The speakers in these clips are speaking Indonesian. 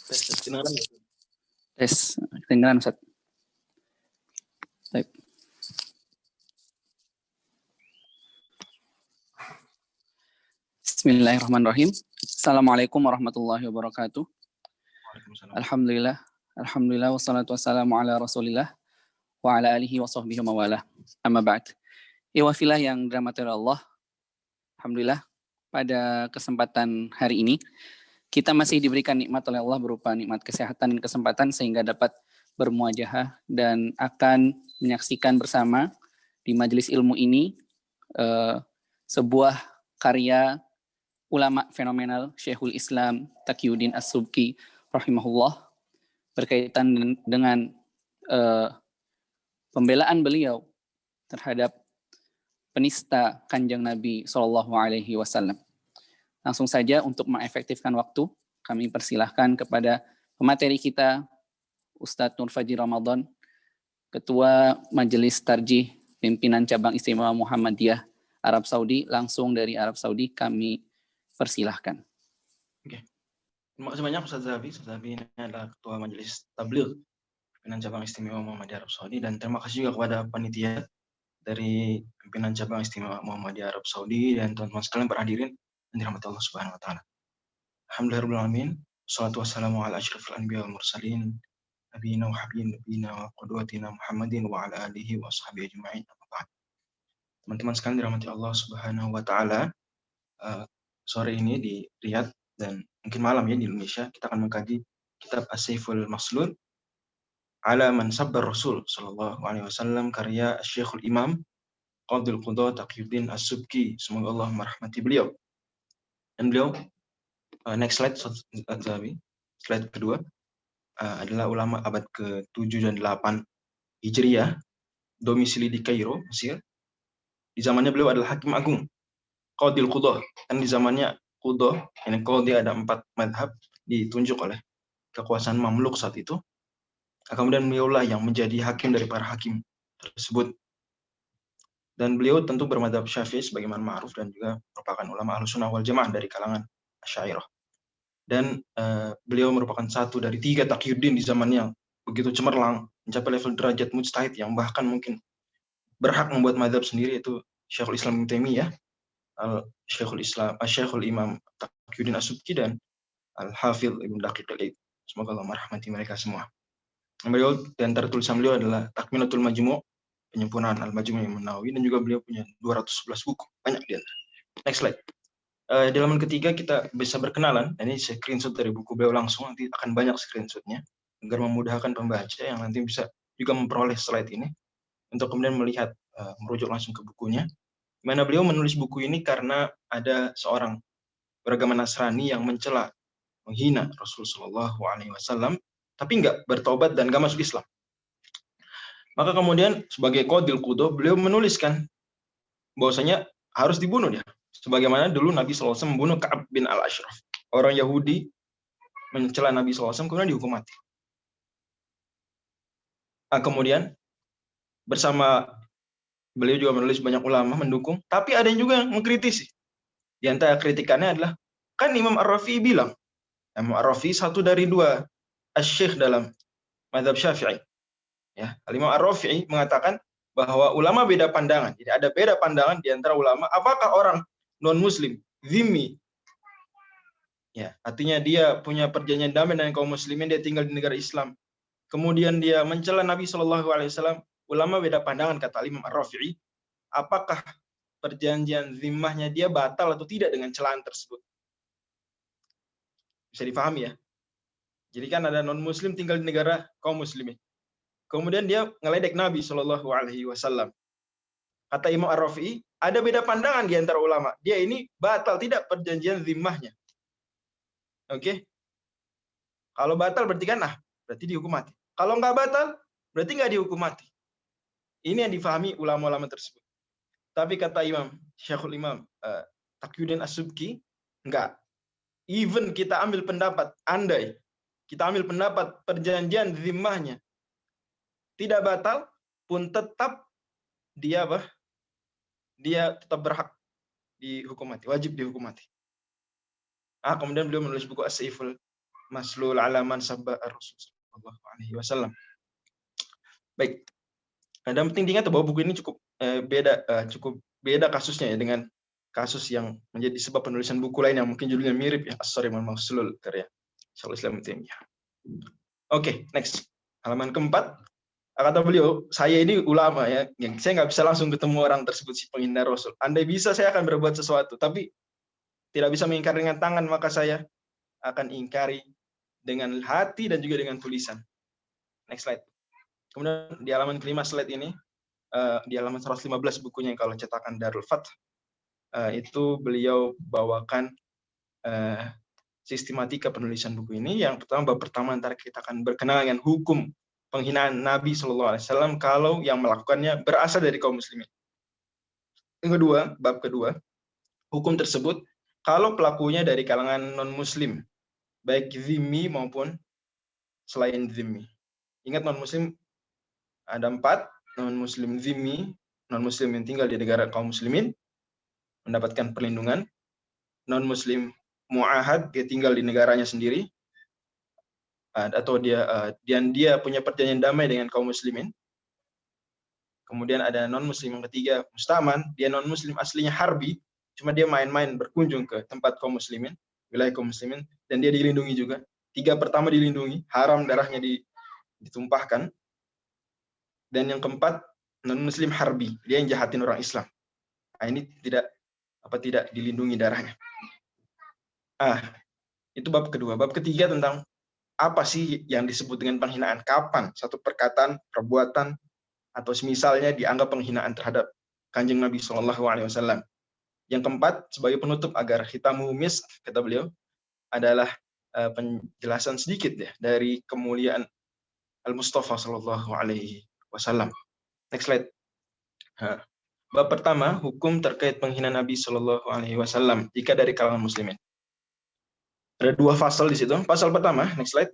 Kedengaran nggak? Tes, kedengaran Ustaz. Baik. Bismillahirrahmanirrahim. Assalamualaikum warahmatullahi wabarakatuh. Waalaikumsalam. Alhamdulillah wassalatu wassalamu ala Rasulillah wa ala alihi wa sahbihi wa mawalah. Amma ba'd. Iwafilah yang dirahmati Allah. Alhamdulillah pada kesempatan hari ini kita masih diberikan nikmat oleh Allah berupa nikmat kesehatan dan kesempatan sehingga dapat bermuajahah dan akan menyaksikan bersama di majelis ilmu ini sebuah karya ulama fenomenal Syekhul Islam Taqiyuddin As-Subki rahimahullah berkaitan dengan pembelaan beliau terhadap penista Kanjeng Nabi Shallallahu Alaihi Wasallam. Langsung saja untuk mengefektifkan waktu, kami persilahkan kepada pemateri kita, Ustadz Nur Fajri Ramadan, Ketua Majelis Tarjih Pimpinan Cabang Istimewa Muhammadiyah Arab Saudi, langsung dari Arab Saudi kami persilahkan. Oke. Terima kasih banyak Ustaz Zabi. Ustaz Zabi ini adalah Ketua Majelis Tabligh Pimpinan Cabang Istimewa Muhammadiyah Arab Saudi, dan terima kasih juga kepada panitia dari Pimpinan Cabang Istimewa Muhammadiyah Arab Saudi dan teman-teman sekalian berhadirin dan dirahmati Allah Subhanahu wa taala. Alhamdulillahirabbil alamin. Wassalatu wassalamu ala asyrafil anbiya wal mursalin nabiyina wa habibina wa qudwatina Muhammadin wa ala alihi wa ashabihi ajma'in. Teman-teman sekalian dirahmati Allah Subhanahu wa taala, sore ini di Riyadh dan mungkin malam ya di Indonesia kita akan mengkaji kitab As-Saiful Maslul ala man sabbar Rasul sallallahu alaihi wasallam karya Syekhul Imam Qadhil Qudaa Taqiyuddin As-Subki, semoga Allah merahmati beliau. Dan beliau, next slide, slide kedua, adalah ulama abad ke-7 dan 8 Hijriah, domisili di Kairo, Mesir. Di zamannya beliau adalah Hakim Agung, Qadhil Qudaa, dan di zamannya Qudaa, ini Qadhi ada 4 madhab ditunjuk oleh kekuasaan Mamluk saat itu. Kemudian beliaulah yang menjadi hakim dari para hakim tersebut. Dan beliau tentu bermadhab Syafi'i sebagaimana ma'ruf dan juga merupakan ulama Ahlussunnah wal Jamaah dari kalangan Asy'ariyah. Dan beliau merupakan satu dari 3 Taqiyuddin di zamannya yang begitu cemerlang, mencapai level derajat mujtahid yang bahkan mungkin berhak membuat madhab sendiri, yaitu Syekhul Islam Ibnu Taimiyah, Syekhul Imam Taqiyuddin As-Subki, dan Al-Hafidz Ibnu Daqiq al-Eid. Semoga Allah merahmati mereka semua. Beliau di antara tulisan beliau adalah Takminatul Majmu', penyempurnaan Al-Majmu' An-Nawawi, dan juga beliau punya 211 buku, banyak di antara. Next slide. Di halaman ketiga kita bisa berkenalan. Ini screenshot dari buku beliau langsung, nanti akan banyak screenshotnya agar memudahkan pembaca yang nanti bisa juga memperoleh slide ini untuk kemudian melihat, merujuk langsung ke bukunya. Mana beliau menulis buku ini karena ada seorang beragama Nasrani yang mencela, menghina Rasulullah SAW, tapi nggak bertobat dan nggak masuk Islam. Maka kemudian sebagai Qadhil Qudaa beliau menuliskan bahwasanya harus dibunuh dia. Sebagaimana dulu Nabi SAW membunuh Ka'ab bin Al-Ashraf. Orang Yahudi mencela Nabi SAW kemudian dihukum mati. Kemudian bersama beliau juga menulis banyak ulama mendukung, tapi ada yang juga yang mengkritisi. Di antara kritikannya adalah, kan Imam Ar-Rafi'i bilang, Imam Ar-Rafi'i satu dari 2 asy-syekh dalam mazhab Syafi'i. Ya, Imam Ar-Rafi'i mengatakan bahwa ulama beda pandangan. Jadi ada beda pandangan di antara ulama, apakah orang non-muslim, zimmi, ya, artinya dia punya perjanjian damai dengan kaum muslimin, dia tinggal di negara Islam. Kemudian dia mencela Nabi SAW, ulama beda pandangan, kata Imam Ar-Rafi'i, apakah perjanjian zimmahnya dia batal atau tidak dengan celaan tersebut. Bisa dipahami ya. Jadi kan ada non-muslim tinggal di negara kaum muslimin. Kemudian dia ngeledek Nabi SAW. Kata Imam Ar-Rafi'i, ada beda pandangan di antara ulama. Dia ini batal tidak perjanjian zimmahnya. Oke? Kalau batal berarti kan berarti dihukum mati. Kalau nggak batal, berarti nggak dihukum mati. Ini yang difahami ulama-ulama tersebut. Tapi kata Syekhul Imam Taqiyuddin As-Subki, enggak. Even kita ambil pendapat, andai kita ambil pendapat perjanjian zimmahnya tidak batal, pun tetap dia dia tetap berhak dihukum mati, wajib dihukum mati. Kemudian beliau menulis buku As-Saiful maslul ala man sabba ar-rasul sallallahu alaihi wasallam. Baik. Dan penting diingat bahwa buku ini cukup beda kasusnya ya dengan kasus yang menjadi sebab penulisan buku lain yang mungkin judulnya mirip ya, As-Sarim al-Maslul karya Syekhul Islam Ibnu Taimiyah. Oke, next. Halaman keempat. Kata beliau, saya ini ulama ya, saya nggak bisa langsung ketemu orang tersebut si penghina Rasul. Andai bisa saya akan berbuat sesuatu, tapi tidak bisa mengingkari dengan tangan, maka saya akan ingkari dengan hati dan juga dengan tulisan. Next slide. Kemudian di halaman kelima slide ini, di halaman 115 bukunya yang kalau cetakan Darul Fath, itu beliau bawakan sistematika penulisan buku ini. Yang pertama, bab pertama antara kita akan berkenal dengan hukum penghinaan Nabi Shallallahu Alaihi Wasallam kalau yang melakukannya berasal dari kaum muslimin. Yang kedua, bab kedua, hukum tersebut kalau pelakunya dari kalangan non muslim, baik zimmi maupun selain zimmi. Ingat non muslim ada 4, non muslim zimmi, non muslim yang tinggal di negara kaum muslimin mendapatkan perlindungan, non muslim muahad dia tinggal di negaranya sendiri, atau dia punya perjanjian damai dengan kaum muslimin. Kemudian ada non muslim yang ketiga, mustaman, dia non muslim aslinya harbi, cuma dia main-main berkunjung ke tempat kaum muslimin, wilayah kaum muslimin, dan dia dilindungi juga. 3 pertama dilindungi, haram darahnya ditumpahkan. Dan yang keempat, non muslim harbi, dia yang jahatin orang Islam. Ini tidak dilindungi darahnya. Itu bab kedua. Bab ketiga tentang apa sih yang disebut dengan penghinaan? Kapan satu perkataan, perbuatan, atau semisalnya dianggap penghinaan terhadap Kanjeng Nabi Shallallahu Alaihi Wasallam. Yang keempat, sebagai penutup agar kita mumis, kata beliau, adalah penjelasan sedikit ya dari kemuliaan Al-Mustafa Shallallahu Alaihi Wasallam. Next slide. Bab pertama, hukum terkait penghinaan Nabi Shallallahu Alaihi Wasallam jika dari kalangan muslimin. Ada 2 pasal di situ. Pasal pertama, next slide.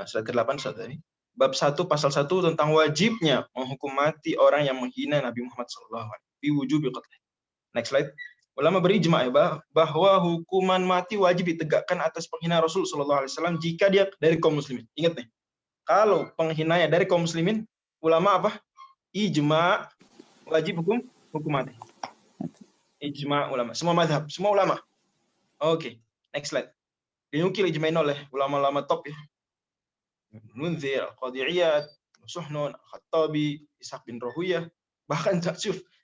Slide ke-8 saat tadi. Bab 1 pasal 1 tentang wajibnya menghukum mati orang yang menghina Nabi Muhammad sallallahu alaihi wasallam. Bi wujubi qatl. Next slide. Ulama berijma bahwa hukuman mati wajib ditegakkan atas penghina Rasul sallallahu alaihi wasallam jika dia dari kaum muslimin. Ingat nih. Kalau penghinanya dari kaum muslimin, ulama apa? Ijma wajib hukum mati. Ijma ulama, semua mazhab, semua ulama. Oke. Next slide. Dinukil ijma'in oleh ulama-ulama top ya. Munzir, Al-Qadiyat, Suhnun, Khattabi, Ishaq bin Rahuyah, bahkan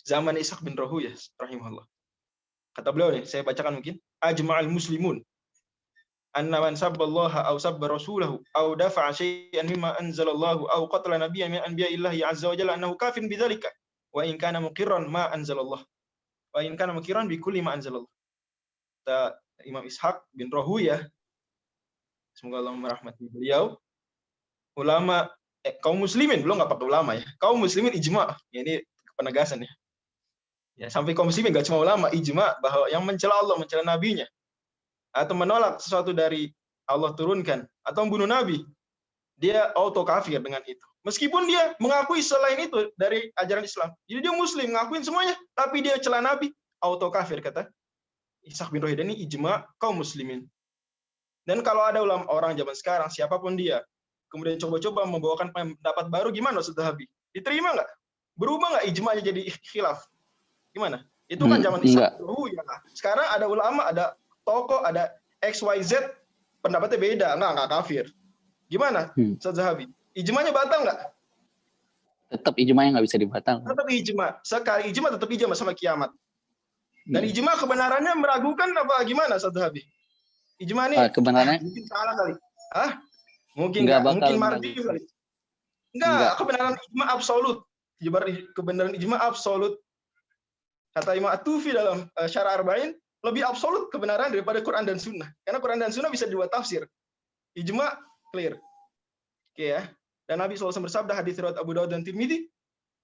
zaman Ishaq bin Rahuyah rahimahullah. Kata beliau nih, saya bacakan mungkin. Ajma'al muslimun anna man sabballaha aw sabba rasulahu aw dafa'a syai'an mimma anzalallahu aw qatala nabiyyan min anbiya'illahi 'azza wa jalla annahu kafin bidzalika wa in kana muqirran ma anzalallah wa in kana muqirran bi kulli ma anzalallah. Imam Ishaq bin Rahuyah, semoga Allah merahmati beliau, ulama kaum muslimin, belum nggak pakai ulama ya, kaum muslimin ijma, ya, ini penegasan ya, sampai kaum muslimin nggak cuma ulama, ijma bahwa yang mencela Allah, mencela nabinya, atau menolak sesuatu dari Allah turunkan, atau membunuh nabi, dia auto kafir dengan itu, meskipun dia mengakui selain itu dari ajaran Islam. Jadi dia muslim, ngakuin semuanya, tapi dia cela nabi, auto kafir, kata Ishaq bin Rahuyah. Ini ijma kaum muslimin. Dan kalau ada ulama orang zaman sekarang, siapapun dia, kemudian coba-coba membawakan pendapat baru, gimana Ustaz Zahabi? Diterima nggak? Berubah nggak ijma'nya jadi khilaf? Gimana? Itu kan zaman Ishaq bin Rahuyah. Sekarang ada ulama, ada tokoh, ada XYZ, pendapatnya beda, nggak kafir. Gimana Ustaz Zahabi? Ijma'nya batal nggak? Tetap ijma'nya nggak bisa dibatalkan. Tetap ijma. Sekali ijma tetap ijma sama kiamat. Dan ijma kebenarannya meragukan apa gimana Ustaz Zahabi? Ijma nih kebenarannya mungkin salah kali. Mungkin enggak, mungkin marji kali. Enggak, kebenaran ijma absolut. Kebenaran ijma absolut. Kata Imam At-Tufi dalam Syarah Arba'in, lebih absolut kebenaran daripada Quran dan Sunnah. Karena Quran dan Sunnah bisa dibuat tafsir. Ijma clear. Oke ya. Dan Nabi SAW bersabda, hadis riwayat Abu Dawud dan Tirmidzi,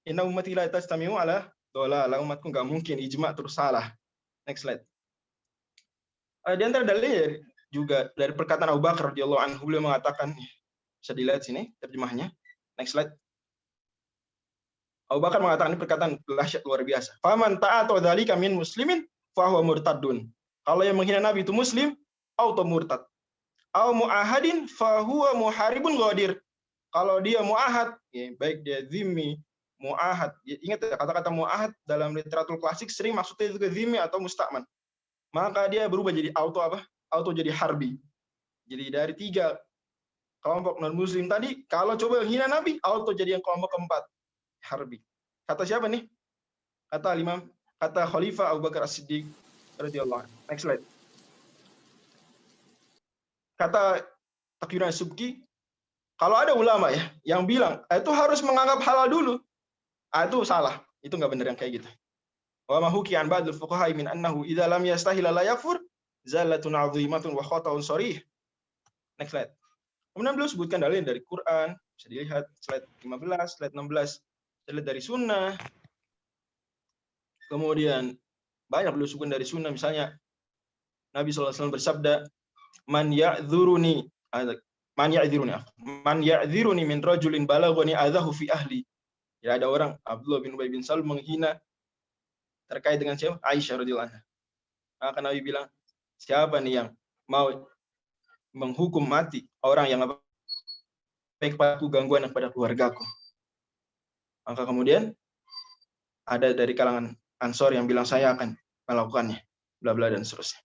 inna ummati la tastami'u ala dhalalah, umatku enggak mungkin ijma terus salah. Next slide. Di antara dalilnya juga dari perkataan Abu Bakar radhiyallahu anhu, beliau mengatakan, bisa dilihat sini terjemahnya. Next slide. Abu Bakar mengatakan ini perkataan dahsyat luar biasa. Faman ta'atu dzalika min muslimin fa huwa murtadun. Kalau yang menghina Nabi itu muslim, auto murtad. au mu'ahadin fahuwa muharibun ghadir. Kalau dia mu'ahad, ya, baik dia zimmi, mu'ahad. Ya, ingat ya, kata-kata mu'ahad dalam literatur klasik sering maksudnya juga zimmi atau musta'man. Maka dia berubah jadi auto apa? Auto jadi harbi. Jadi dari 3 kelompok non muslim tadi, kalau coba hina Nabi, auto jadi yang kelompok keempat, harbi. Kata siapa nih? Kata Khalifah Abu Bakar As-Siddiq radhiyallahu anhu. Next slide. Kata Taqiyuddin Subki, kalau ada ulama ya yang bilang itu harus menganggap halal dulu, itu salah. Itu nggak benar yang kayak gitu. Wa ma hukiya an ba'dul fuqaha min annahu idza lam yastahil la yakfur zallatun 'azimatun wa khata'un sharih. Next slide. Kemudian beliau sebutkan dalil dari Quran, bisa dilihat slide 15, slide 16, dalil dari sunnah. Kemudian banyak beliau sebutkan dari sunnah, misalnya Nabi SAW bersabda, man ya'dzuruni min rajulin balaghani adzahu fi ahli. Ya, ada orang Abdullah bin Ubay bin Salul menghina terkait dengan siapa? Aisyah radhiyallahu anha. Maka Nabi bilang, siapa nih yang mau menghukum mati orang yang baik kepadaku gangguan kepada keluargaku. Maka kemudian ada dari kalangan Ansor yang bilang saya akan melakukannya, bla bla dan seterusnya.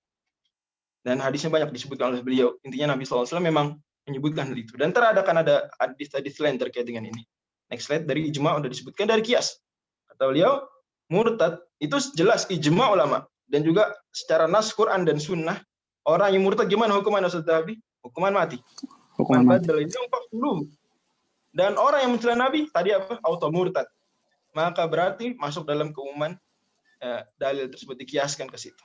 Dan hadisnya banyak disebutkan oleh beliau. Intinya Nabi SAW memang menyebutkan hal itu. Dan teradakan ada hadis-hadis lain terkait dengan ini. Next slide, dari ijma sudah disebutkan dari kias. Kata beliau, murtad itu jelas ijma ulama. Dan juga secara nas Quran dan sunnah, orang yang murtad gimana hukuman Ustaz Dhabi? Hukuman mati. Hukuman mati. Dan orang yang mencela Nabi tadi apa? Auto murtad. Maka berarti masuk dalam keumuman dalil tersebut dikiaskan ke situ.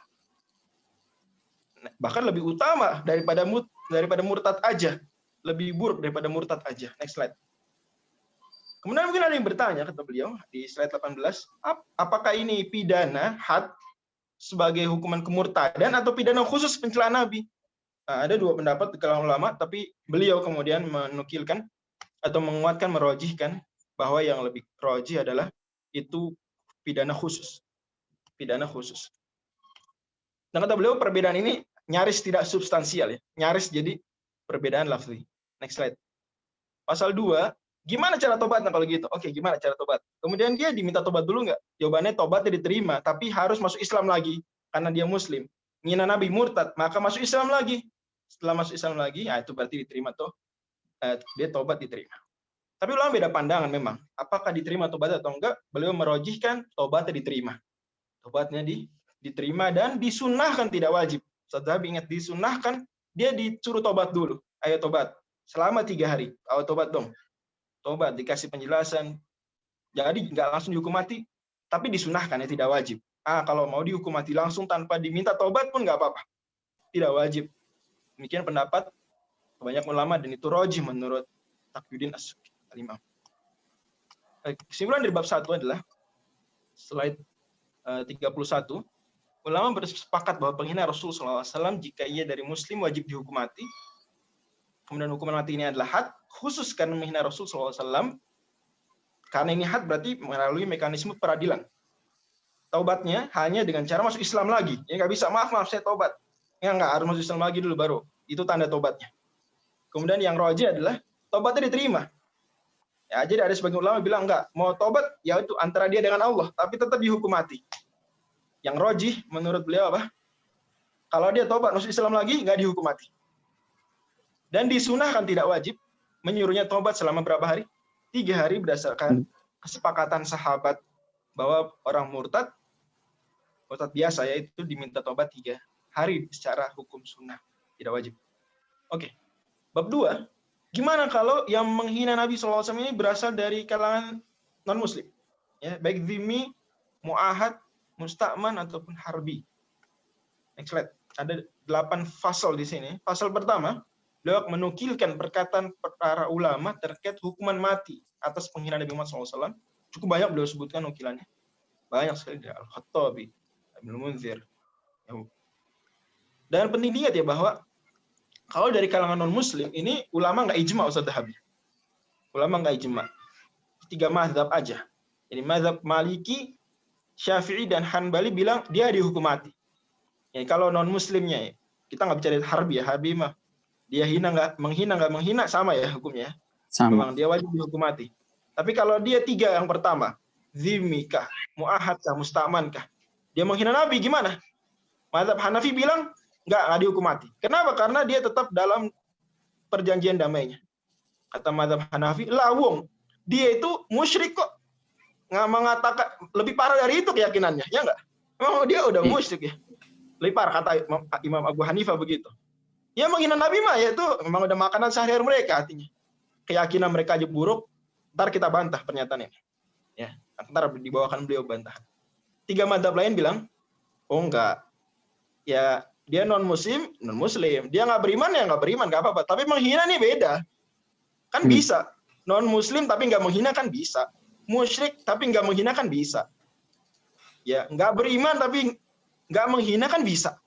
Bahkan lebih utama daripada murtad aja, lebih buruk daripada murtad aja. Next slide. Kemudian mungkin ada yang bertanya, kata beliau di slide 18, apakah ini pidana had sebagai hukuman kemurtadan atau pidana khusus pencela Nabi? Nah, ada 2 pendapat di kalangan ulama, tapi beliau kemudian menukilkan atau menguatkan, merojihkan bahwa yang lebih rojih adalah itu pidana khusus. Pidana khusus. Dan kata beliau perbedaan ini nyaris tidak substansial ya. Nyaris jadi perbedaan lafzi. Next slide. Pasal 2, gimana cara tobatnya kalau gitu? Oke, gimana cara tobat? Kemudian dia diminta tobat dulu nggak? Jawabannya tobatnya diterima, tapi harus masuk Islam lagi karena dia muslim. Ngina Nabi murtad, maka masuk Islam lagi. Setelah masuk Islam lagi, ya itu berarti diterima dia tobat diterima. Tapi ulama beda pandangan memang. Apakah diterima tobat atau enggak? Beliau merojihkan tobatnya diterima. Tobatnya diterima dan disunnahkan, tidak wajib. Setelah ingat disunnahkan, dia disuruh tobat dulu. Ayo tobat. Selama 3 hari. Ayo tobat dong. Tobat, dikasih penjelasan. Jadi nggak langsung dihukum mati, tapi disunnahkan ya, tidak wajib. Kalau mau dihukum mati langsung tanpa diminta tobat pun nggak apa-apa. Tidak wajib. Demikian pendapat banyak ulama dan itu rojih menurut Taqiyuddin As-Subki al-Imam. Kesimpulan dari bab 1 adalah slide 31. Ulama bersepakat bahwa penghina Rasul SAW jika ia dari muslim wajib dihukum mati. Kemudian hukuman mati ini adalah had, khusus karena menghina Rasul SAW. Karena ini had berarti melalui mekanisme peradilan. Taubatnya hanya dengan cara masuk Islam lagi. Ya nggak bisa, maaf saya tobat. Ya nggak, harus masuk Islam lagi dulu baru. Itu tanda tobatnya. Kemudian yang rojih adalah tobatnya diterima. Ya, jadi ada sebagian ulama bilang enggak, mau tobat ya itu antara dia dengan Allah, tapi tetap dihukum mati. Yang rojih menurut beliau apa? Kalau dia tobat masuk Islam lagi, enggak dihukum mati. Dan disunahkan, tidak wajib, menyuruhnya tobat selama berapa hari? 3 hari berdasarkan kesepakatan sahabat bahwa orang murtad biasa yaitu diminta tobat 3 hari secara hukum sunnah, tidak wajib. Oke. Bab 2, gimana kalau yang menghina Nabi SAW ini berasal dari kalangan non-muslim? Ya, baik dhimmi, mu'ahad, musta'man, ataupun harbi. Next slide. Ada 8 fasal di sini. Fasal pertama, beliau menukilkan perkataan para ulama terkait hukuman mati atas penghinaan Nabi Muhammad SAW. Cukup banyak beliau sebutkan nukilannya. Banyak sekali dari Al-Khattabi, Ibnu Munzir. Dan penting diingat ya bahwa kalau dari kalangan non-muslim, ini ulama nggak ijma Ustaz Dhabi. Ulama nggak ijma. 3 mazhab aja. Jadi mazhab Maliki, Syafi'i, dan Hanbali bilang dia dihukum mati. Ya, kalau non-muslimnya, ya, kita nggak bicara harbi ya. Harbi mah Dia menghina nggak menghina sama ya hukumnya. Sama. Memang dia wajib dihukum mati. Tapi kalau dia 3 yang pertama, zimmi kah, mu'ahad kah, musta'man kah, dia menghina Nabi gimana? Mazhab Hanafi bilang nggak dihukum mati. Kenapa? Karena dia tetap dalam perjanjian damainya. Kata mazhab Hanafi, lawung, dia itu musyrik kok. Nggak mengatakan lebih parah dari itu keyakinannya, ya nggak? Memang dia udah musyrik ya. Lebih parah kata Imam Abu Hanifah begitu. Ya menghina Nabi mah ya itu memang udah makanan sehari-hari mereka artinya. Keyakinan mereka aja buruk, ntar kita bantah pernyataan ini. Ya, ntar dibawakan beliau bantahan. 3 mazhab lain bilang, oh enggak. Ya, dia non-muslim. Dia nggak beriman, ya nggak beriman, nggak apa-apa. Tapi menghina nih beda. Kan bisa. Non-muslim tapi nggak menghina kan bisa. Musyrik tapi nggak menghina kan bisa. Ya, nggak beriman tapi nggak menghina kan bisa.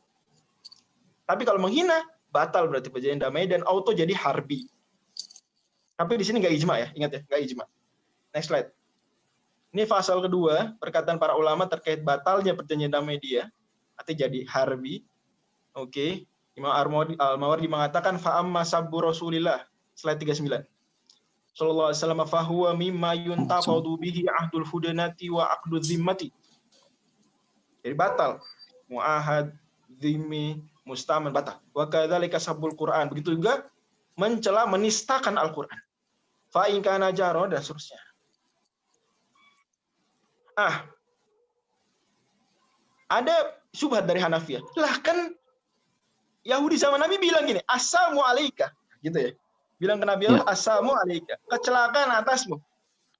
Tapi kalau menghina, batal berarti perjanjian damai dan auto jadi harbi. Tapi di sini nggak ijma ya, ingat ya, nggak ijma. Next slide. Ini pasal kedua, perkataan para ulama terkait batalnya perjanjian damai dia, artinya jadi harbi. Oke. Imam Al-Mawardi mengatakan fa'amma sabbu Rasulillah, slide 39. Sallallahu alaihi wasallam fahuwa mimma yuntaqadu bihi ahdul hudanati wa aqdul zimmati. Jadi batal. Mu'ahad, zimmi, mustaman batal. Wa kadzalika sabbul Quran. Begitu juga mencela menistakan Al-Qur'an. Fa in kana jaro dan seterusnya. Ada syubhat dari Hanafiyah. Lah kan Yahudi zaman Nabi bilang gini, assalamu alayka, gitu ya. Bilang ke Nabi Allah, assalamu alayka, kecelakaan atasmu.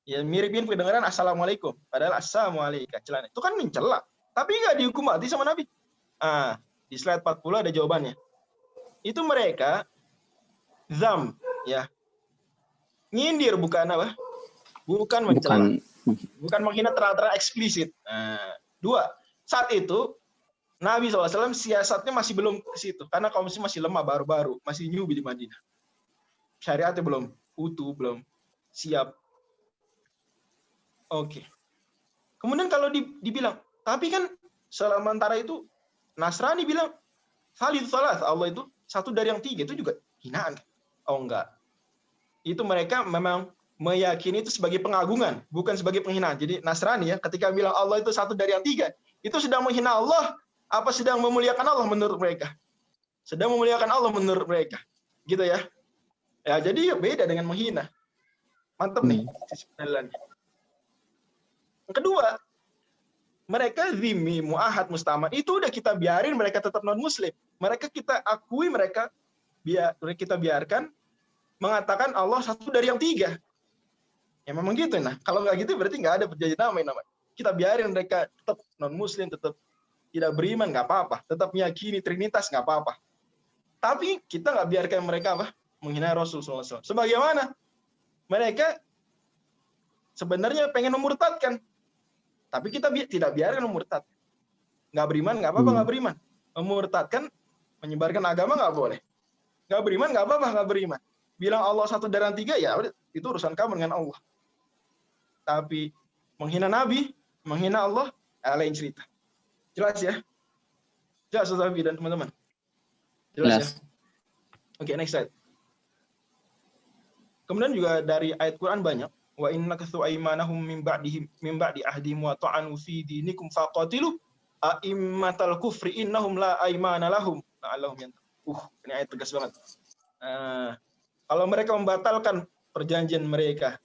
Ya mirip-mirip kedengaran assalamualaikum, padahal assalamu alayka, celaan. Itu kan mencela, tapi nggak dihukum mati sama Nabi. Di slide 40 ada jawabannya. Itu mereka zam, ya. Nyindir bukan apa? Bukan mencela. Bukan menghina terang-terang eksplisit. 2. Saat itu Nabi SAW siasatnya masih belum ke situ. Karena kaum muslim masih lemah, baru-baru. Masih newbie di Madinah. Syariatnya belum utuh, belum siap. Oke. Kemudian kalau dibilang, tapi kan sementara itu Nasrani bilang, Salith Salat, Allah itu satu dari yang 3. Itu juga hinaan. Oh enggak. Itu mereka memang meyakini itu sebagai pengagungan, bukan sebagai penghinaan. Jadi Nasrani ya, ketika bilang Allah itu satu dari yang 3, itu sedang menghina Allah, apa sedang memuliakan Allah menurut mereka? Sedang memuliakan Allah menurut mereka. Gitu ya. Ya, jadi beda dengan menghina. Mantap nih. Yang kedua, mereka zimmi, mu'ahad, mustaman, itu udah kita biarin mereka tetap non-muslim. Mereka kita akui, kita biarkan mengatakan Allah satu dari yang 3. Ya memang gitu. Nah, kalau nggak gitu berarti nggak ada perjanjian damai namanya. Kita biarin mereka tetap non-muslim, tetap tidak beriman, nggak apa-apa. Tetap meyakini Trinitas, nggak apa-apa. Tapi kita nggak biarkan mereka menghina Rasulullah SAW. Sebagaimana mereka sebenarnya pengen memurtadkan. Tapi kita tidak biarkan memurtad. Nggak beriman, nggak apa-apa, nggak beriman. Memurtadkan, menyebarkan agama nggak boleh. Nggak beriman, nggak apa-apa, nggak beriman. Bilang Allah satu dari yang 3, ya itu urusan kamu dengan Allah. Tapi menghina Nabi, menghina Allah, lain cerita. Jelas ya? Jelas Ustaz dan teman-teman? Jelas ya? Oke, next slide. Kemudian juga dari ayat Quran banyak. Wa innakathu aymanahum min ba'di ahdihim wa ta'anu fi dinikum faqatilu a'immatal kufri innahum la aymana lahum. Ini ayat tegas banget. Kalau mereka membatalkan perjanjian mereka,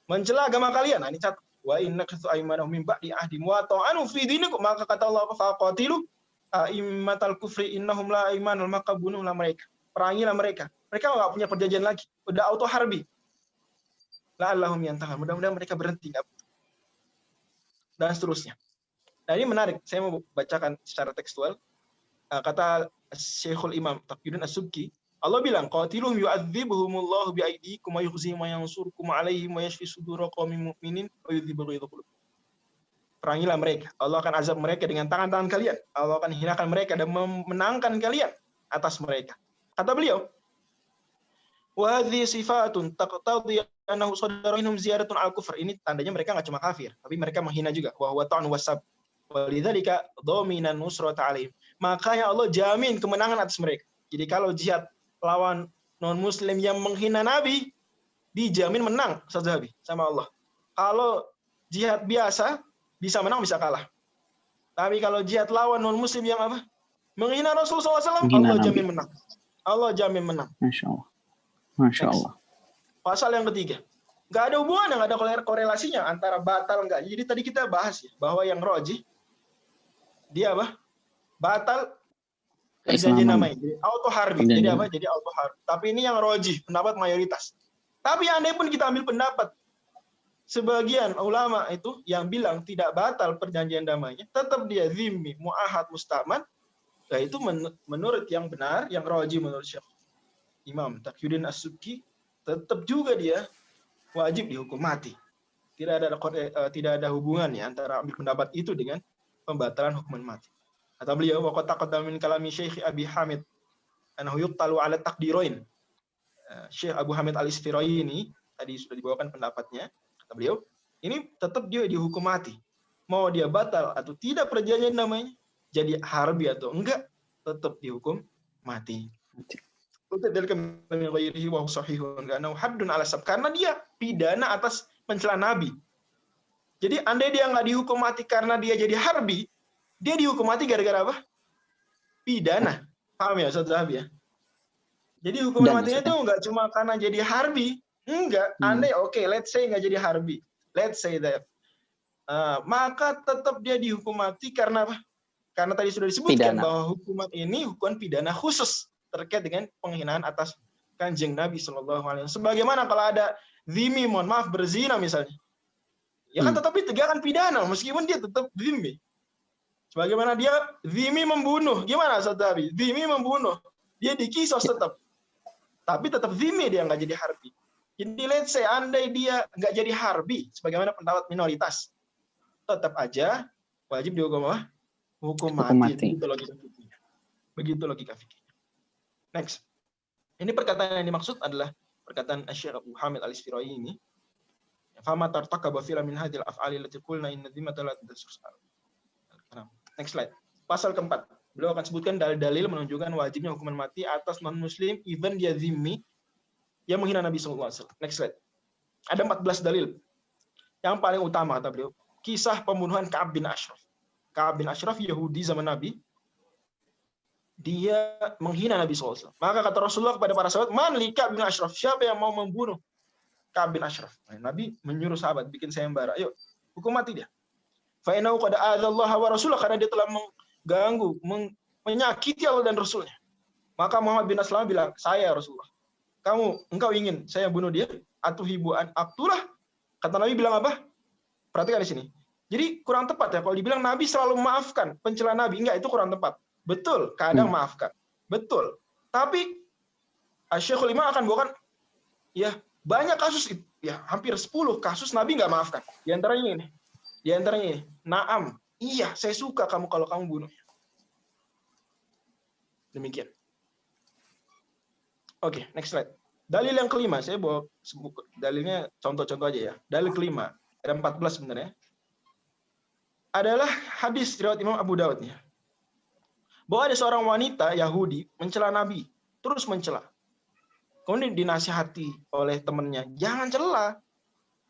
mencela agama kalian, ini catat. Wa innakathu aymanahum min ba'di ahdihim wa ta'anu fi dinikum, maka kata Allah faqatilu a'immatal kufri innahum la aymana, maka bunuhlah mereka, perangilah mereka. Mereka nggak punya perjanjian lagi, udah auto harbi. La'allahum yantahun, mudah-mudahan mereka berhenti. Dan seterusnya. Nah ini menarik, saya mau bacakan secara tekstual. Kata Syekhul Imam Taqiyuddin As-Subki, Allah bilang, qatiluhum yu'adzibuhumullahu bi'aidikum wa yukhzihim wa yansurkum 'alaihim wa yashfi sudura qaumin mu'minin wa yudhibu ghaidha qulub. Perangilah mereka. Allah akan azab mereka dengan tangan-tangan kalian. Allah akan hinakan mereka dan memenangkan kalian atas mereka. Kata beliau, wa hadhihi sifatun taqtadhi annahu sadara minhum ziyaratun al-kufr. Ini tandanya mereka enggak cuma kafir, tapi mereka menghina juga. Wa huwa ta'un wasab. Walidzalika dhaminan nusrata 'alaihim. Makanya Allah jamin kemenangan atas mereka. Jadi kalau jihad lawan non-muslim yang menghina Nabi, dijamin menang Ustaz Zahabi sama Allah. Kalau jihad biasa bisa menang bisa kalah. Tapi kalau jihad lawan non-muslim yang apa? Menghina Rasulullah SAW, Allah jamin menang. Allah jamin menang. Masya Allah. Masya Allah. Pasal yang ketiga. Nggak ada hubungan, nggak ada korelasinya antara batal nggak. Jadi tadi kita bahas ya, bahwa yang rojih, dia apa? Batal perjanjian damai. Jadi auto harbi. Jadi apa? Jadi auto harbi. Tapi ini yang rojih, pendapat mayoritas. Tapi andai pun kita ambil pendapat sebagian ulama itu yang bilang tidak batal perjanjian damainya, tetap dia zimmi, mu'ahad, mustaman. Nah, itu menurut yang benar, yang rajih menurut Syekh Imam Taqiyuddin As-Subki, tetap juga dia wajib dihukum mati. Tidak ada hubungannya antara ambil pendapat itu dengan pembatalan hukuman mati. Kata beliau, wa qad taqaddama min kalami Syekh Abi Hamid annahu yuqtalu ala taqdirain. Syekh Abu Hamid Al-Isfirai ini tadi sudah dibawakan pendapatnya. Kata beliau, ini tetap dia dihukum mati. Mau dia batal atau tidak perjanjian namanya, jadi harbi atau enggak, tetap dihukum mati. Karena dia pidana atas pencela Nabi. Jadi andai dia nggak dihukum mati karena dia jadi harbi, dia dihukum mati gara-gara apa? Pidana. Paham ya Ustaz Zahabi ya? Jadi hukuman matinya itu nggak cuma karena jadi harbi. Enggak. Andai let's say nggak jadi harbi. Let's say that. Maka tetap dia dihukum mati karena apa? Karena tadi sudah disebutkan bahwa hukuman ini hukuman pidana khusus terkait dengan penghinaan atas Kanjeng Nabi Shallallahu Alaihi Wasallam. Sebagaimana kalau ada zimmi, mohon maaf, berzina misalnya, ya kan tetap ditegakkan pidana meskipun dia tetap zimmi. Sebagaimana dia zimmi membunuh, gimana Ustaz Zahabi? Zimmi membunuh, dia dikisos tetap, tapi tetap zimmi, dia nggak jadi harbi. Jadi let's say andai dia nggak jadi harbi, sebagaimana pendapat minoritas, tetap aja wajib dihukum apa? Hukum mati. Begitu logika fikihnya. Next. Ini perkataan yang dimaksud adalah perkataan Syekh Abu Hamid Al-Isfirai ini. Fama tartakaba fila min hadhil af'ali allati qulna inna dhimmata la tadsus. Next slide. Pasal keempat. Beliau akan sebutkan dalil-dalil menunjukkan wajibnya hukuman mati atas non-muslim even dia zimmi yang menghina Nabi sallallahu alaihi wasallam. Next slide. Ada 14 dalil. Yang paling utama kata beliau, kisah pembunuhan Ka'ab bin Ashraf. Ka'ab bin Ashraf Yahudi zaman Nabi, dia menghina Nabi SAW. Maka kata Rasulullah kepada para sahabat, man li Ka'ab bin Ashraf, siapa yang mau membunuh Ka'ab bin Ashraf? Nabi menyuruh sahabat bikin sayembara, ayo hukum mati dia. Fa innahu qad a'adzallaha wa rasulahu, karena dia telah mengganggu, menyakiti Allah dan Rasulnya. Maka Muhammad bin Aslam bilang, saya Rasulullah, engkau ingin saya bunuh dia? Atuhibuan aktulah. Kata Nabi bilang apa? Perhatikan di sini. Jadi kurang tepat ya kalau dibilang Nabi selalu memaafkan pencela Nabi. Enggak, itu kurang tepat. Betul, kadang maafkan. Betul. Tapi Syekhul Imam akan bawakan ya banyak kasus, ya hampir 10 kasus Nabi nggak maafkan. Di antaranya ini. Naam, iya saya suka kamu kalau kamu bunuhnya. Demikian. Oke, next slide. Dalil yang kelima, saya bawa dalilnya contoh-contoh aja ya. Dalil kelima, ada 14 sebenarnya. Adalah hadis riwayat Imam Abu Dawud nih. Bahwa ada seorang wanita Yahudi mencela Nabi, terus mencela. Kemudian dinasihati oleh temannya, jangan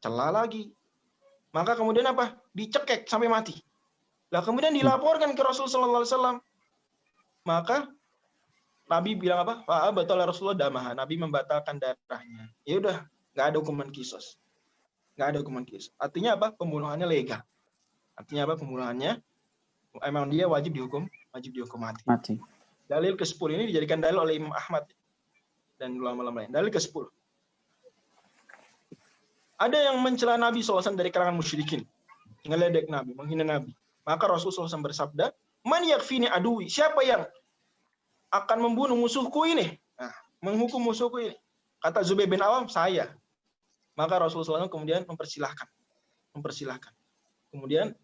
cela lagi. Maka kemudian apa? Dicekek sampai mati. Lah kemudian dilaporkan ke Rasulullah SAW. Maka Nabi bilang apa? Batal Rasulullah damah. Nabi membatalkan darahnya. Ya udah, nggak ada hukuman kisos. Artinya apa? Pembunuhannya legal. Artinya apa? Pembunuhannya emang dia wajib dihukum mati. Dalil ke-10 ini dijadikan dalil oleh Imam Ahmad dan ulama-ulama lain. Dalil ke-10. Ada yang mencela Nabi SAW dari kalangan musyrikin, ngeledek Nabi, menghina Nabi. Maka Rasulullah SAW bersabda, "Man yakfini aduwi?" Siapa yang akan membunuh musuhku ini? Nah, menghukum musuhku ini. Kata Zubair bin Awam, saya. Maka Rasulullah SAW kemudian mempersilahkan. Kemudian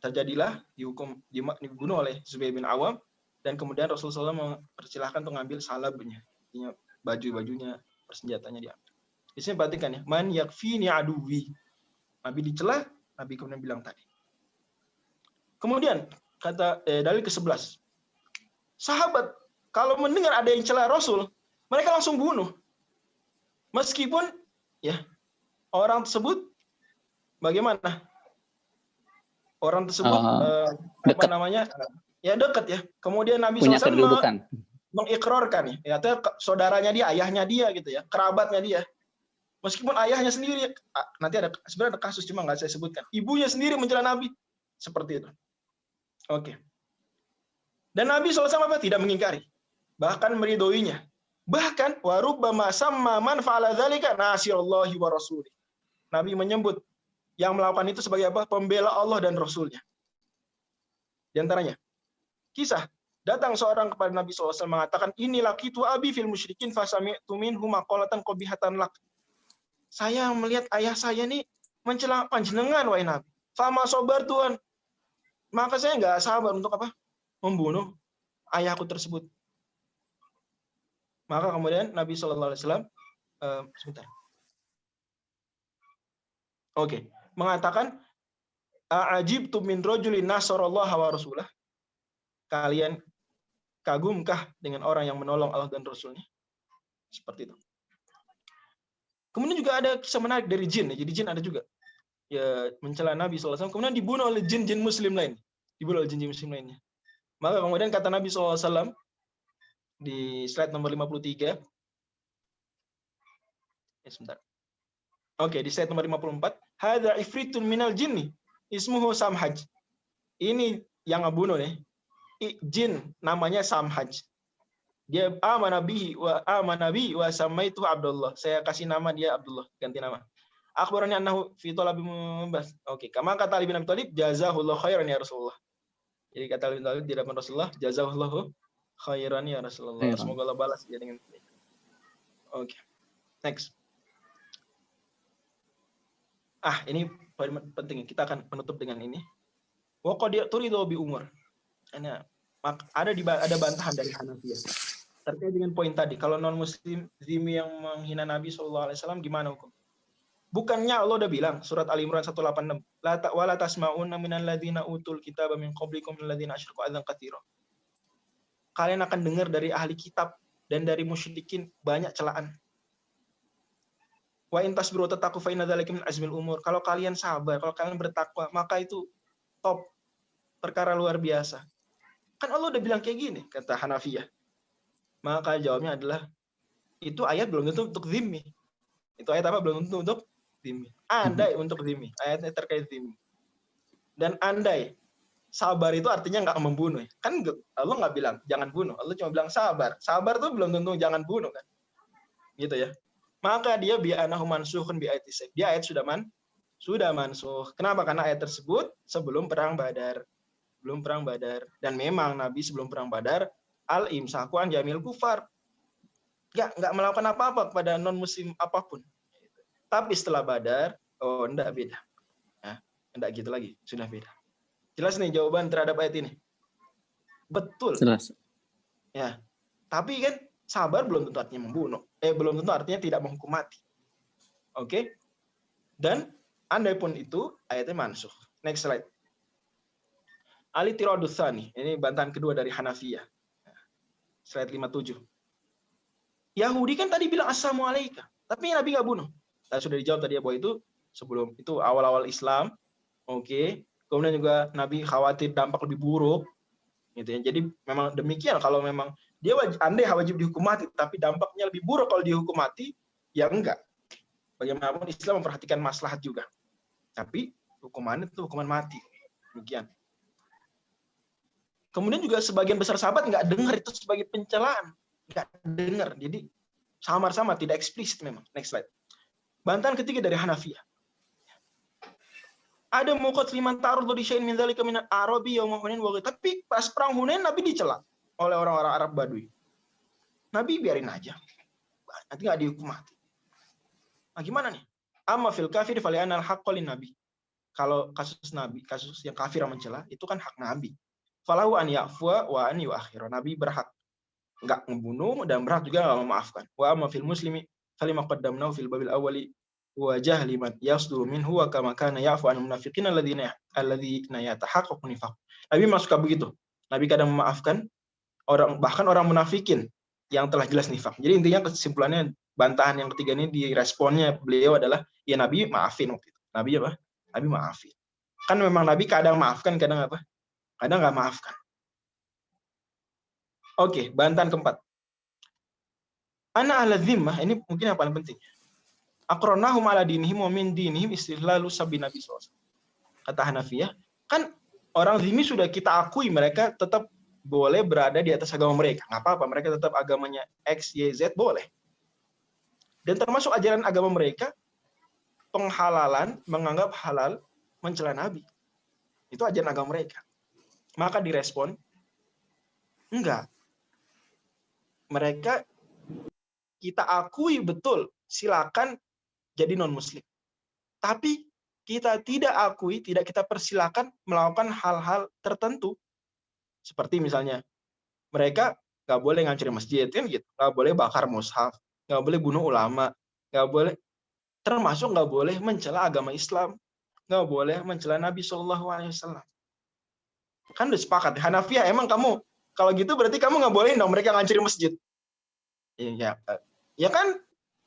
terjadilah dibunuh oleh Zubair bin Awam, dan kemudian Rasulullah SAW mempersilahkan untuk mengambil salabnya, artinya baju-bajunya, persenjataannya diambil. Di sini perhatikan ya, man yakfini aduwi. Nabi dicela, Nabi kemudian bilang tadi. Kemudian kata dalil ke-11. Sahabat kalau mendengar ada yang cela Rasul, Mereka langsung bunuh. Meskipun ya orang tersebut bagaimana? Orang tersebut dekat, ya dekat ya. Kemudian Nabi punya SAW kedudukan. mengikrarkan ya, saudaranya dia, ayahnya dia gitu ya, kerabatnya dia. Meskipun ayahnya sendiri, nanti sebenarnya ada kasus cuma nggak saya sebutkan. Ibunya sendiri mencela Nabi seperti itu. Oke. Dan Nabi SAW tidak mengingkari, bahkan meridhoinya. Bahkan warubbama samma man fa'ala dzalika nasirullahi wa rasulih. Nabi menyebut yang melakukan itu sebagai apa? Pembela Allah dan Rasulnya. Di antaranya, kisah datang seorang kepada Nabi SAW mengatakan, inilah kitu abi fil musyrikin fasami'tu minhu maqalatan qabihatan lak. Saya melihat ayah saya nih mencela panjenengan wahai Nabi. Fama sobar Tuhan. Maka saya nggak sabar untuk apa? Membunuh ayahku tersebut. Maka kemudian Nabi SAW sebentar. Oke, mengatakan a'ajibtu min rajulin nasarallaha wa rasulah. Kalian kagumkah dengan orang yang menolong Allah dan Rasulnya? Seperti itu. Kemudian juga ada kisah menarik dari jin. Jadi jin ada juga ya mencela Nabi SAW. Kemudian dibunuh oleh jin-jin Muslim lain. Dibunuh oleh jin-jin Muslim lainnya. Maka kemudian kata Nabi SAW di slide nomor 53. Ya, sebentar. Oke, di slide nomor 54. Hadza ifritun minal jinni ismuhu Samhaj. Ini yang ngebunuh nih. Jin namanya Samhaj. Dia amanabi wa samaitu Abdullah. Saya kasih nama dia Abdullah, ganti nama. Akhbarani annahu fi talabi membas. Oke, kama kata Ali bin Abi Thalib, jazahullahu khairan ya Rasulullah. Jadi kata Ali bin Abi Thalib di hadapan Rasulullah, jazahullahu khairan ya Rasulullah. Semoga Allah balas dia dengan baik. Oke. Next. Ini penting. Kita akan penutup dengan ini. Wa qad turidu bi umur. Ada bantahan dari Hanafiyah terkait dengan poin tadi. Kalau non muslim zimmi yang menghina Nabi SAW gimana hukum? Bukannya Allah udah bilang surat Al Imran 186, la tasma'unna minal ladzina utul kitaba min qablikum minal ladzina asyraku adzan katsira. Kalian akan dengar dari ahli kitab dan dari musyrikin banyak celaan. Wa in tasbiru tattaqu fa inna dzalika min azmil umur. Kalau kalian sabar, kalau kalian bertakwa, maka itu top, perkara luar biasa. Kan Allah udah bilang kayak gini, kata Hanafiyah. Maka jawabnya adalah, itu ayat belum tentu untuk zimmi. Itu ayat apa? Belum tentu untuk zimmi. Andai untuk zimmi. Ayatnya terkait zimmi. Dan andai, sabar itu artinya nggak membunuh. Kan Allah nggak bilang, jangan bunuh. Allah cuma bilang sabar. Sabar itu belum tentu jangan bunuh kan. Gitu ya. Maka dia bi'anahu mansukhun bi'ayati. Dia ayat sudah mansuh. Kenapa? Karena ayat tersebut sebelum perang Badar. Belum perang Badar. Dan memang Nabi sebelum perang Badar, al-imsaku an jamil kufar. Nggak melakukan apa-apa kepada non-muslim apapun. Tapi setelah Badar, enggak beda. Enggak gitu lagi, sudah beda. Jelas nih jawaban terhadap ayat ini? Betul. Jelas. Ya. Tapi kan sabar belum tentu artinya membunuh. Belum tentu artinya tidak menghukum mati. Oke? Dan andai pun itu, ayatnya mansuh. Next slide. Al-i'tiradus tsani. Ini bantahan kedua dari Hanafiyah. Slide 57. Yahudi kan tadi bilang assalamualaikum, tapi Nabi nggak bunuh. Sudah dijawab tadi ya bahwa itu sebelum itu awal-awal Islam. Oke. Kemudian juga Nabi khawatir dampak lebih buruk. Gitu ya. Jadi memang demikian, kalau memang dia andai wajib dihukum mati, tapi dampaknya lebih buruk kalau dihukum mati, ya enggak. Bagaimanapun Islam memperhatikan maslahat juga. Tapi hukumannya itu hukuman mati. Demikian. Kemudian juga sebagian besar sahabat nggak dengar itu sebagai pencelaan. Nggak dengar. Jadi samar-samar, tidak eksplisit memang. Next slide. Bantahan ketiga dari Hanafiyah. Ada muqat liman ta'arud li syai'in min dzalika min al-arabi yaum Hunain wa ghairu. Tapi pas perang Hunain Nabi dicela oleh orang-orang Arab Badui. Nabi biarin aja. Nanti nggak dihukum mati. Nah, gimana nih? Amma fil kafir fali'anal haqqo lin nabi. Kalau kasus Nabi, kasus yang kafir yang mencela, itu kan hak Nabi. Falahu an ya'fwa wa an yu'akhir. Nabi berhak nggak membunuh dan berhak juga nggak memaafkan. Wa amma fil muslimi falima qaddamnahu fil babil awwali wa jahliman yasduru minhu wa kama kana ya'fu an munafiqina alladzina yatahaqqaqu nifaq. Nabi masuk begitu. Nabi kadang memaafkan bahkan orang munafikin yang telah jelas nifak. Jadi intinya kesimpulannya bantahan yang ketiga ini di responnya beliau adalah ya Nabi maafin waktu itu. Nabi apa? Nabi maafin. Kan memang Nabi kadang maafkan, kadang apa? Kadang nggak maafkan. Oke, bantahan keempat. Ana ala dhimmah, ini mungkin yang paling penting. Aqrannahum ala dinihim wa min dinihim istihlalu sabbi Nabi SAW. Kata Hanafiyah, kan orang zimmi sudah kita akui mereka tetap boleh berada di atas agama mereka. Nggak apa-apa, mereka tetap agamanya X, Y, Z, boleh. Dan termasuk ajaran agama mereka, penghalalan, menganggap halal, mencela Nabi. Itu ajaran agama mereka. Maka direspon, enggak. Mereka kita akui betul, silakan jadi non-muslim. Tapi kita tidak akui, tidak kita persilakan melakukan hal-hal tertentu. Seperti misalnya, mereka nggak boleh ngancurin masjid, kan gitu. Nggak boleh bakar mushaf, nggak boleh bunuh ulama, nggak boleh, termasuk nggak boleh mencela agama Islam, nggak boleh mencela Nabi SAW. Kan udah sepakat, Hanafiyah, emang kamu, kalau gitu berarti kamu nggak boleh dong mereka ngancurin masjid. Ya kan,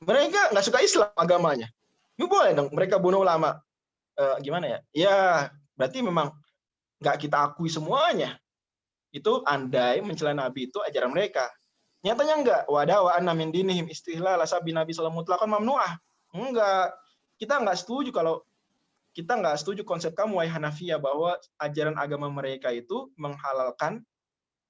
mereka nggak suka Islam agamanya. Nggak boleh dong mereka bunuh ulama. Gimana ya? Ya, berarti memang nggak kita akui semuanya. Itu andai mencela Nabi itu ajaran mereka. Nyatanya enggak. Wada wa anna min dinihim istihlal sabi Nabi sallallahu alaihi wasallam mamnuah. Enggak. Kita nggak setuju konsep kamu wahai Hanafiyah bahwa ajaran agama mereka itu menghalalkan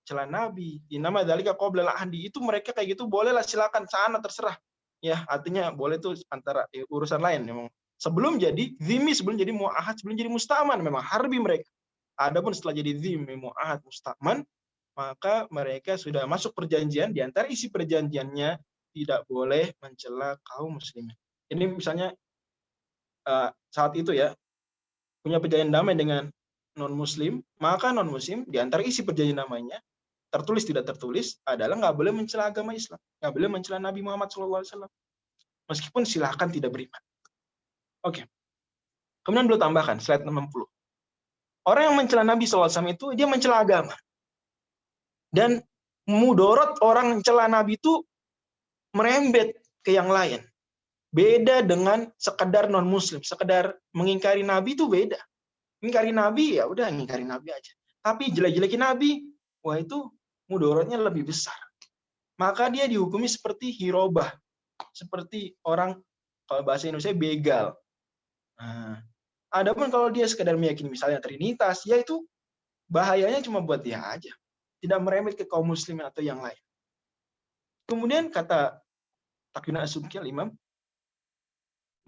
cela Nabi. Innama dzalika qabla al-ahdi. Itu mereka kayak gitu, bolehlah silakan sana terserah. Ya, artinya boleh tuh antara urusan lain memang. Sebelum jadi zimmi, sebelum jadi mu'ahad, sebelum jadi musta'man, memang harbi mereka. Adapun setelah jadi zimmi, mu'ahad, musta'man, maka mereka sudah masuk perjanjian, di antara isi perjanjiannya tidak boleh mencela kaum muslimin. Ini misalnya saat itu ya, punya perjanjian damai dengan non-muslim, maka non-muslim di antara isi perjanjian damainya, tertulis tidak tertulis, adalah nggak boleh mencela agama Islam, nggak boleh mencela Nabi Muhammad SAW. Meskipun silahkan tidak beriman. Oke. Kemudian beliau tambahkan, slide 60. Orang yang mencela Nabi SAW itu, dia mencela agama. Dan mudorot orang mencela Nabi itu merembet ke yang lain. Beda dengan sekedar non-muslim. Sekedar mengingkari Nabi itu beda. Mengingkari Nabi, ya udah mengingkari Nabi aja. Tapi jelek-jelekin Nabi, wah itu mudorotnya lebih besar. Maka dia dihukumi seperti hirobah. Seperti orang, kalau bahasa Indonesia, begal. Nah, adapun kalau dia sekedar meyakini misalnya Trinitas, ya itu bahayanya cuma buat dia aja. Tidak merembet ke kaum muslimin atau yang lain. Kemudian kata Taqiyuddin As-Subki al-Imam,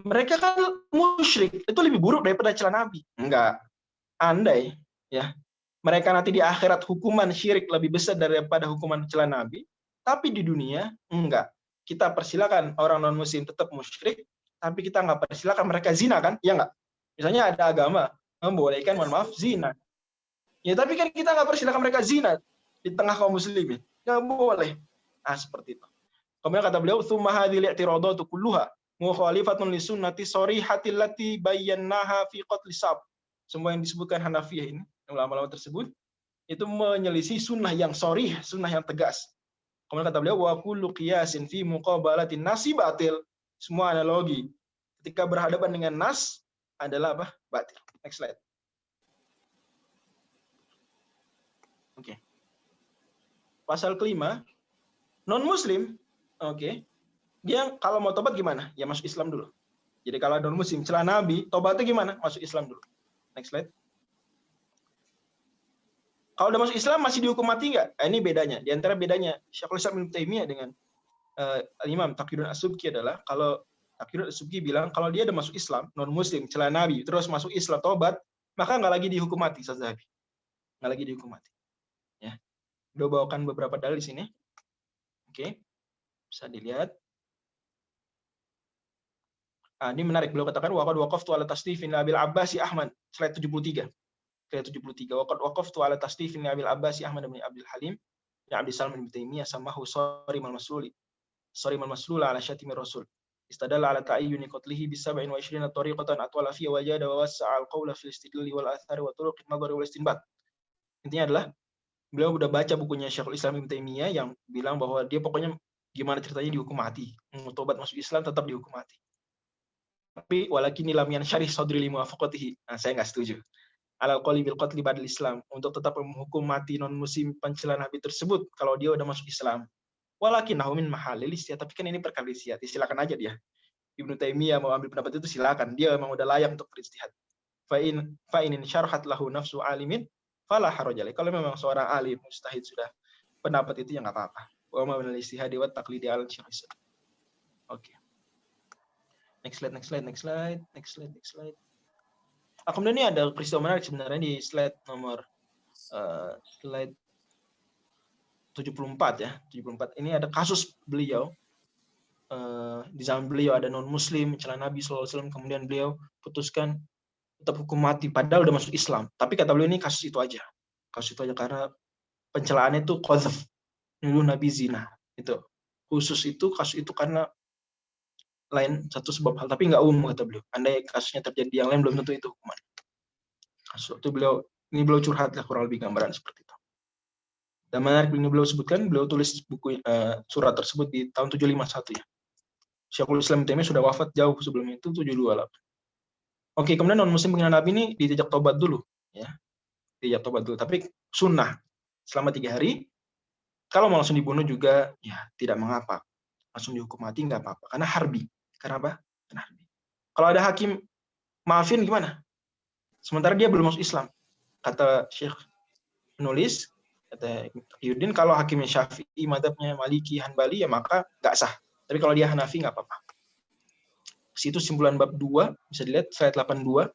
mereka kan musyrik, itu lebih buruk daripada cela Nabi. Enggak. Andai ya mereka nanti di akhirat hukuman syirik lebih besar daripada hukuman cela Nabi, tapi di dunia enggak. Kita persilakan orang non-muslim tetap musyrik, tapi kita nggak persilakan mereka zina kan? Ya nggak? Misalnya ada agama membolehkan, mohon maaf, zina. Ya tapi kan kita nggak persilakan mereka zina di tengah kaum muslimin. Nggak boleh. Nah, seperti itu. Kemudian kata beliau, "Tsumma hadhil i'tiradatu kulluha mukhalifatun li sunnati sharihatil lati bayyanaha fi qatl sab." Semua yang disebutkan Hanafiyah ini, ulama-ulama tersebut, itu menyelisih sunnah yang sharih, sunnah yang tegas. Kemudian kata beliau, wa kullu qiyasin fi muqabalatin nasi batil. Semua analogi ketika berhadapan dengan nas adalah apa? Batil. Next slide. Oke. Pasal kelima, non-muslim, oke. Dia kalau mau tobat gimana? Ya masuk Islam dulu. Jadi kalau non-muslim celah Nabi, tobatnya gimana? Masuk Islam dulu. Next slide. Kalau udah masuk Islam masih dihukum mati nggak? Ini bedanya. Di antara bedanya Syekhul Islam Ibnu Taimiyah dengan Imam Taqiyuddin As-Subki adalah, kalau Taqiyuddin As-Subki bilang kalau dia udah masuk Islam, non-muslim, celah Nabi, terus masuk Islam, tobat, maka nggak lagi dihukum mati, Ustaz Zahabi. Nggak lagi dihukum mati. Ya. Udah bawakan beberapa dalil di sini. Oke. Bisa dilihat. Ini menarik, beliau katakan waqad waqaftu ala tasdifin Abil Abbasi Ahmad, slide 73. Slide 73. Waqad waqaftu ala tasdifin Abil Abbasi Ahmad bin Abdul Halim bin Abdul Salam bin Taimiyah samahu sarim al-masluli. Sarim al-maslula ala syatimir rasul. Istadalla ala ta'ayyuni qatlihi bi 27 tariqatan atwala fi wajada wa wasa'a al-qawla fil istidlali wal athari wa turuq an-nadhari wal istinbat. Intinya adalah beliau udah baca bukunya Syekhul Islam Ibnu Taimiyah yang bilang bahwa dia pokoknya gimana ceritanya dihukum mati. Mau tobat masuk Islam tetap dihukum mati. Tapi walakin lam yansyarih sadri li muwafaqatihi. Nah, saya nggak setuju. Alal qali bil qatli ba'dal Islam, untuk tetap menghukum mati non muslim pencela Nabi tersebut kalau dia udah masuk Islam. Walakinnahu min mahalil istihad, tapi kan ini perkara istihad. Silakan aja dia. Ibnu Taimiyah mau ambil pendapat itu silakan. Dia memang udah layak untuk beristihad. Fa in syarhat lahu nafsu alimin fala haraj alaih. Kalau memang seorang alim mujtahid sudah pendapat itu ya nggak apa-apa. Wa ma min al-istihadi wa taqlidi al syar'i. Oke. Next slide. Kemudian ini ada peristiwa menarik sebenarnya di slide nomor slide 74 ya. 74. Ini ada kasus beliau. Di zaman beliau ada non-muslim mencela Nabi SAW, kemudian beliau putuskan tetap hukum mati padahal udah masuk Islam. Tapi kata beliau ini kasus itu aja karena pencelaannya itu qadzaf, nuduh Nabi zina. Itu khusus itu kasus itu karena lain satu sebab hal, tapi nggak umum kata beliau. Andai kasusnya terjadi yang lain belum tentu itu hukuman. Kasus itu beliau curhat lah kurang lebih gambaran seperti itu. Dan menarik ini beliau sebutkan, beliau tulis buku surat tersebut di tahun 751 ya. Syekhul Islam Taimiyah sudah wafat jauh sebelum itu 728. Oke, kemudian non muslim menghina Nabi ini diajak tobat dulu ya. Diajak tobat dulu, tapi sunnah selama 3 hari. Kalau mau langsung dibunuh juga ya tidak mengapa. Langsung dihukum mati nggak apa-apa karena harbi. Karena apa? Karena harbi. Kalau ada hakim maafin gimana? Sementara dia belum masuk Islam. Kata Syekh penulis, kata Yudin, kalau hakimnya Syafi'i, madhabnya Maliki, Hanbali, ya maka nggak sah. Tapi kalau dia Hanafi nggak apa-apa. Situ simpulan bab 2, bisa dilihat slide 82.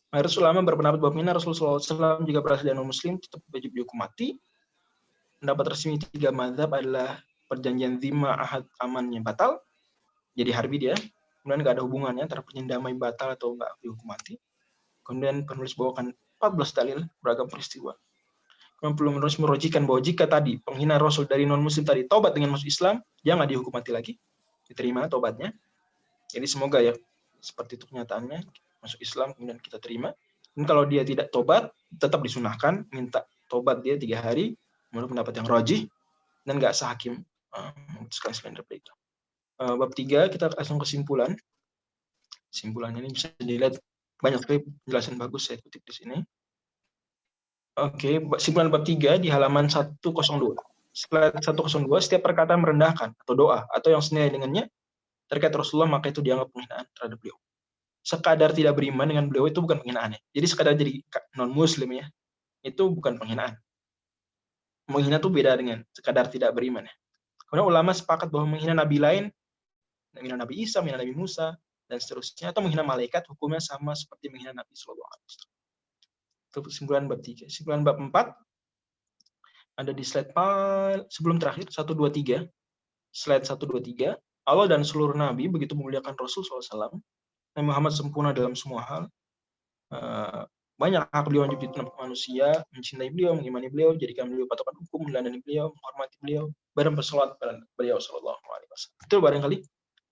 Mayoritas ulama berpendapat bahwa Rasulullah SAW juga berasal dari non-muslim, tetap wajib dihukum mati. Pendapat resmi 3 madhab adalah perjanjian zimma, ahad, aman yang batal. Jadi harbi dia. Kemudian nggak ada hubungannya antara perjanjian damai batal atau nggak dihukum mati. Kemudian penulis bawakan 14 dalil beragam peristiwa. Kemudian penulis merojikan bahwa jika tadi penghina Rasul dari non-muslim tadi tobat dengan masuk Islam, dia nggak dihukum mati lagi, diterima tobatnya. Jadi semoga ya seperti itu kenyataannya, masuk Islam kemudian kita terima. Dan kalau dia tidak tobat, tetap disunahkan minta tobat dia 3 hari, menurut pendapat yang rajih, dan nggak sah hakim memutuskan selain daripada itu. Bab 3 kita langsung kesimpulan. Simpulannya ini bisa dilihat banyak sekali penjelasan bagus saya kutip di sini. Oke, simpulan bab 3 di halaman 102. Slide 102, setiap perkataan merendahkan atau doa atau yang senilai dengannya terkait Rasulullah maka itu dianggap penghinaan terhadap beliau. Sekadar tidak beriman dengan beliau itu bukan penghinaan ya. Jadi sekadar jadi non-muslim ya, itu bukan penghinaan. Menghina itu beda dengan sekadar tidak beriman ya. Kemudian ulama sepakat bahwa menghina nabi lain, menghina Nabi Isa, menghina Nabi Musa, dan seterusnya, atau menghina malaikat, hukumnya sama seperti menghina Nabi Sallallahu Alaihi Wasallam. Itu kesimpulan bab 3. Kesimpulan bab 4 ada di slide sebelum terakhir 123. Slide 123. Allah dan seluruh nabi begitu memuliakan Rasul SAW. Nabi Muhammad sempurna dalam semua hal. Banyak hak beliau wajib ditunaikan manusia, mencintai beliau, mengimani beliau, jadikan beliau patokan hukum, meneladani beliau, menghormati beliau, dan bersolawat kepada beliau Sallallahu Alaihi Wasallam. Itu barangkali.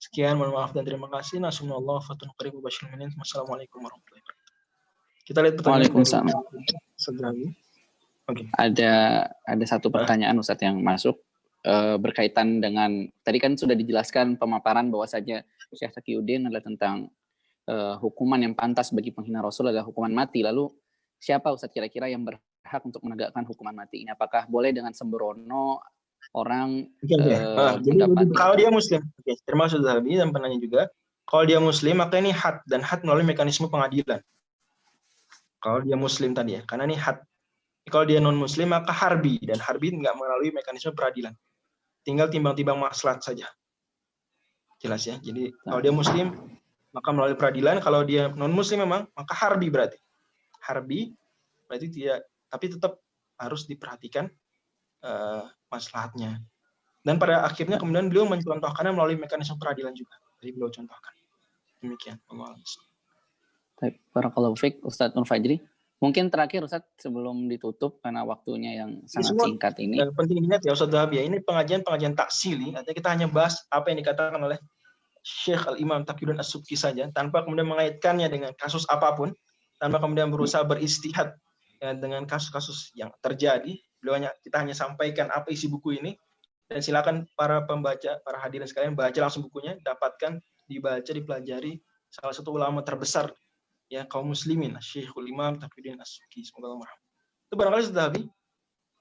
Sekian, mohon maaf dan terima kasih. Nasunallah fatun qaribu bashir minin. Wassalamualaikum warahmatullahi wabarakatuh. Kita lihat pertanyaan. Waalaikumsalam. Okay. Ada satu pertanyaan Ustadz yang masuk berkaitan dengan tadi kan sudah dijelaskan pemaparan bahwasanya Syekh Taqiyuddin adalah tentang hukuman yang pantas bagi penghina Rasul adalah hukuman mati. Lalu siapa Ustadz kira-kira yang berhak untuk menegakkan hukuman mati ini? Apakah boleh dengan sembrono orang kalau dia muslim? Terima kasih Zahabi dan penanya juga. Kalau dia muslim maka ini had, dan had melalui mekanisme pengadilan. Kalau dia muslim tadi ya, karena ini had. Kalau dia non muslim maka harbi, dan harbi nggak melalui mekanisme peradilan. Tinggal timbang-timbang maslahat saja. Jelas ya. Jadi kalau dia muslim maka melalui peradilan, kalau dia non muslim memang maka harbi berarti. Harbi berarti tidak, tapi tetap harus diperhatikan maslahatnya. Dan pada akhirnya kemudian beliau mencontohkannya melalui mekanisme peradilan juga. Jadi beliau contohkan. Demikian. Baik, barakallahu fiik Ustadz Nur Fajri. Mungkin terakhir Ustadz sebelum ditutup karena waktunya yang sangat singkat ini. Penting diingat ya Ustadz Zahabi, ini pengajian taksili, artinya kita hanya bahas apa yang dikatakan oleh Syekh Al-Imam Taqiyuddin As-Subki saja, tanpa kemudian mengaitkannya dengan kasus apapun, tanpa kemudian berusaha beristihad ya, dengan kasus-kasus yang terjadi. kita hanya sampaikan apa isi buku ini, dan silakan para pembaca, para hadirin sekalian baca langsung bukunya, dapatkan, dibaca, dipelajari salah satu ulama terbesar ya kaum muslimin, Syekhul Imam Taqiyuddin As-Subki. Semoga Allah merahmati. Itu barangkali sudah habis.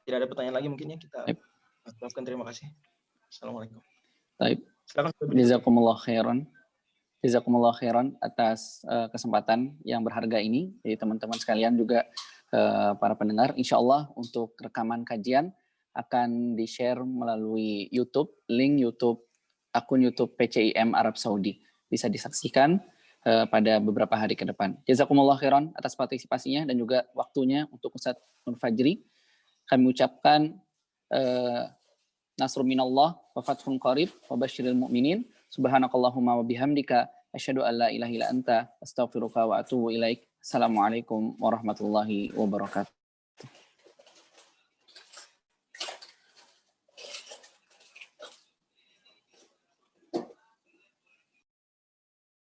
Tidak ada pertanyaan lagi mungkin ya, kita ucapkan terima kasih. Assalamualaikum. Baik. Silakan. Jazakumullah khairan. Jazakumullah khairan atas kesempatan yang berharga ini. Jadi teman-teman sekalian juga para pendengar, insya Allah untuk rekaman kajian akan di-share melalui YouTube, link YouTube, akun YouTube PCIM Arab Saudi. Bisa disaksikan pada beberapa hari ke depan. Jazakumullah khairan atas partisipasinya dan juga waktunya untuk Ustadz Nur Fajri. Kami ucapkan nasrun minallah wa fathun qarib wa basyiril mu'minin. Subhanakallahumma wa bihamdika asyhadu an la ilaha illa anta astaghfiruka wa atubu ilaik. Assalamualaikum warahmatullahi wabarakatuh.